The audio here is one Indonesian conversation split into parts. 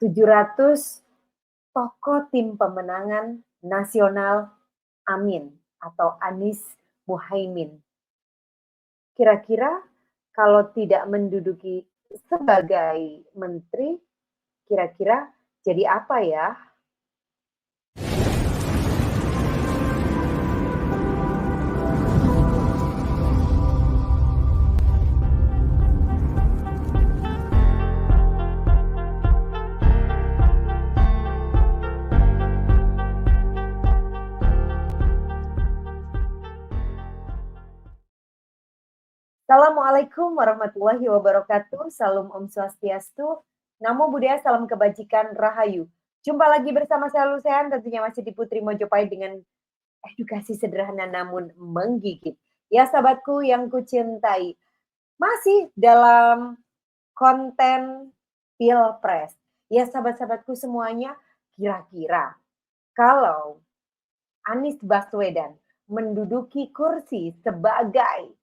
700 tokoh tim pemenangan nasional Amin atau Anies Muhaimin. Kira-kira kalau tidak menduduki sebagai menteri, kira-kira jadi apa ya? Assalamualaikum warahmatullahi wabarakatuh. Salam Om Swastiastu. Namo Buddhaya, salam kebajikan, rahayu. Jumpa lagi bersama saya Lusehan, tentunya masih di Putri Mojopahit dengan edukasi sederhana namun menggigit. Ya sahabatku yang kucintai, masih dalam konten Pilpres. Ya sahabat-sahabatku semuanya, kira-kira kalau Anies Baswedan menduduki kursi sebagai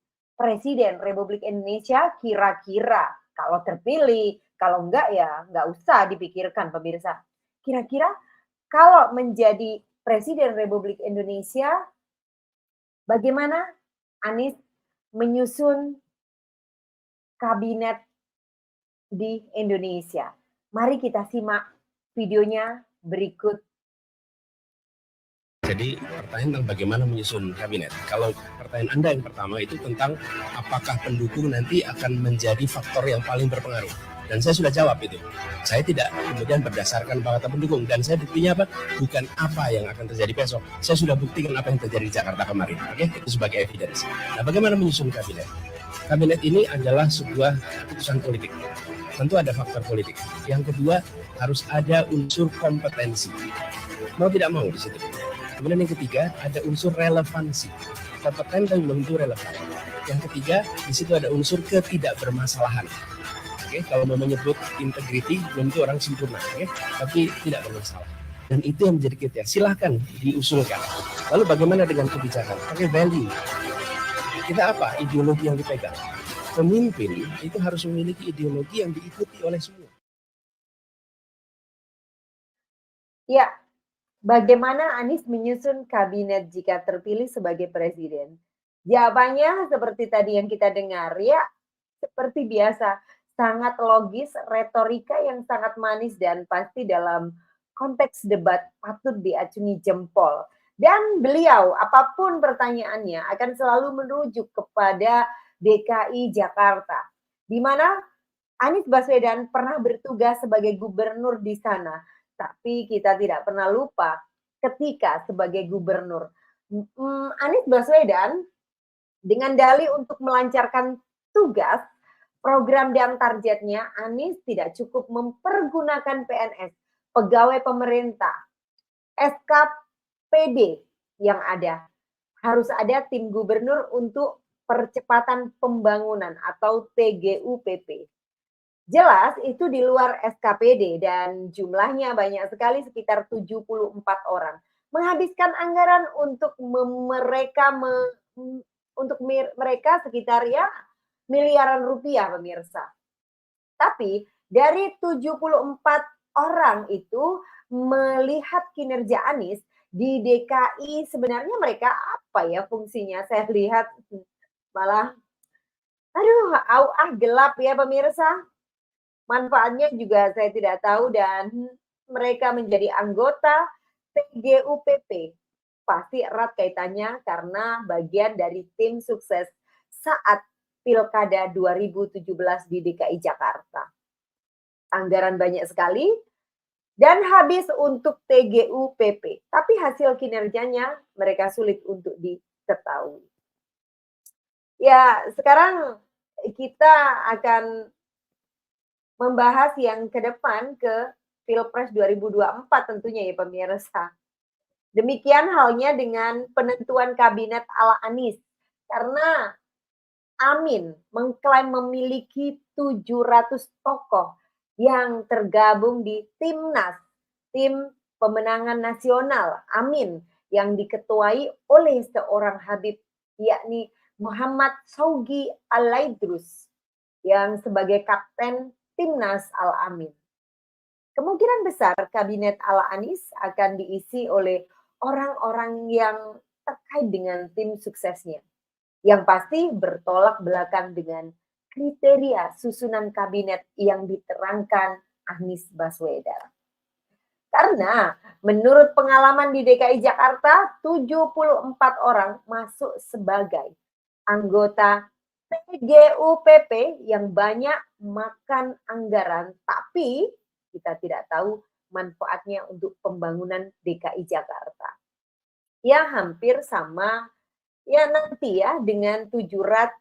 Presiden Republik Indonesia, kira-kira kalau terpilih, kalau enggak ya enggak usah dipikirkan pemirsa. Kira-kira kalau menjadi Presiden Republik Indonesia, bagaimana Anies menyusun kabinet di Indonesia? Mari kita simak videonya berikut. Jadi pertanyaan tentang bagaimana menyusun kabinet. Kalau pertanyaan Anda yang pertama itu tentang apakah pendukung nanti akan menjadi faktor yang paling berpengaruh. Dan saya sudah jawab itu. Saya tidak kemudian berdasarkan kata pendukung. Dan saya buktinya apa? Bukan apa yang akan terjadi besok. Saya sudah buktikan apa yang terjadi di Jakarta kemarin. Oke, itu sebagai evidence. Nah, bagaimana menyusun kabinet? Kabinet ini adalah sebuah keputusan politik. Tentu ada faktor politik. Yang kedua, harus ada unsur kompetensi. Mau tidak mau di situ. Kemudian yang ketiga ada unsur relevansi, kompeten tapi belum tentu relevan. Yang ketiga di situ ada unsur ketidakbermasalahan. Oke, kalau mau menyebut integriti belum tentu orang sempurna, oke, tapi tidak bermasalah. Dan itu yang menjadi kriteria. Silahkan diusulkan. Lalu bagaimana dengan kebijakan? Pakai value. Kita apa? Ideologi yang dipegang. Pemimpin itu harus memiliki ideologi yang diikuti oleh semua. Ya, bagaimana Anies menyusun kabinet jika terpilih sebagai presiden? Jawabannya seperti tadi yang kita dengar, ya seperti biasa, sangat logis, retorika yang sangat manis dan pasti dalam konteks debat patut diacungi jempol. Dan beliau, apapun pertanyaannya, akan selalu merujuk kepada DKI Jakarta, di mana Anies Baswedan pernah bertugas sebagai gubernur di sana. Tapi kita tidak pernah lupa ketika sebagai gubernur, Anies Baswedan dengan dalih untuk melancarkan tugas, program dan targetnya, Anies tidak cukup mempergunakan PNS, pegawai pemerintah, SKPD yang ada. Harus ada tim gubernur untuk percepatan pembangunan atau TGUPP. Jelas itu di luar SKPD dan jumlahnya banyak sekali, sekitar 74 orang. Menghabiskan anggaran untuk mereka sekitar ya miliaran rupiah pemirsa. Tapi dari 74 orang itu melihat kinerja Anies di DKI, sebenarnya mereka apa ya fungsinya? Saya lihat malah gelap ya pemirsa. Manfaatnya juga saya tidak tahu dan mereka menjadi anggota TGUPP. Pasti erat kaitannya karena bagian dari tim sukses saat Pilkada 2017 di DKI Jakarta. Anggaran banyak sekali dan habis untuk TGUPP. Tapi hasil kinerjanya mereka sulit untuk diketahui. Ya, sekarang kita akan membahas yang ke depan ke Pilpres 2024 tentunya ya pemirsa. Demikian halnya dengan penentuan kabinet ala Anies. Karena Amin mengklaim memiliki 700 tokoh yang tergabung di Timnas, tim pemenangan nasional Amin yang diketuai oleh seorang Habib yakni Muhammad Syaugi Al-Aidrus yang sebagai kapten Timnas Al-Amin. Kemungkinan besar kabinet ala Anies akan diisi oleh orang-orang yang terkait dengan tim suksesnya. Yang pasti bertolak belakang dengan kriteria susunan kabinet yang diterangkan Anies Baswedan. Karena menurut pengalaman di DKI Jakarta, 74 orang masuk sebagai anggota TGUPP yang banyak makan anggaran, tapi kita tidak tahu manfaatnya untuk pembangunan DKI Jakarta. Ya hampir sama ya nanti ya dengan 700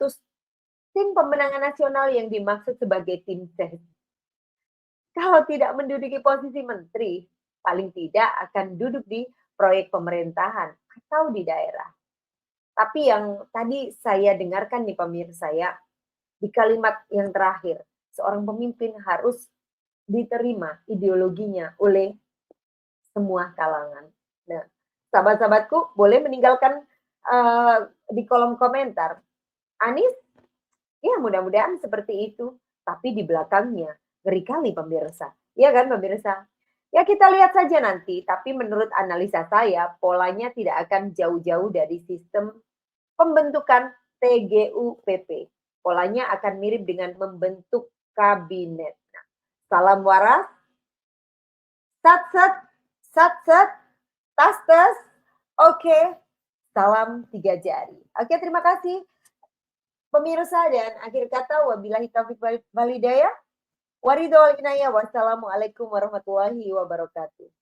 tim pemenangan nasional yang dimaksud sebagai tim ses. Kalau tidak menduduki posisi menteri, paling tidak akan duduk di proyek pemerintahan atau di daerah. Tapi yang tadi saya dengarkan nih pemirsa ya, di kalimat yang terakhir, seorang pemimpin harus diterima ideologinya oleh semua kalangan. Nah, sahabat-sahabatku boleh meninggalkan di kolom komentar. Anies, ya mudah-mudahan seperti itu. Tapi di belakangnya, ngeri kali pemirsa. Iya kan pemirsa? Ya kita lihat saja nanti, tapi menurut analisa saya, polanya tidak akan jauh-jauh dari sistem pembentukan TGUPP. Polanya akan mirip dengan membentuk kabinet. Nah, salam waras, sat-sat, sat-sat, tas-tas, oke, salam 3 jari. Oke, terima kasih pemirsa dan akhir kata wabillahi taufiq wal hidayah. Waridul inayah. Wassalamualaikum warahmatullahi wabarakatuh.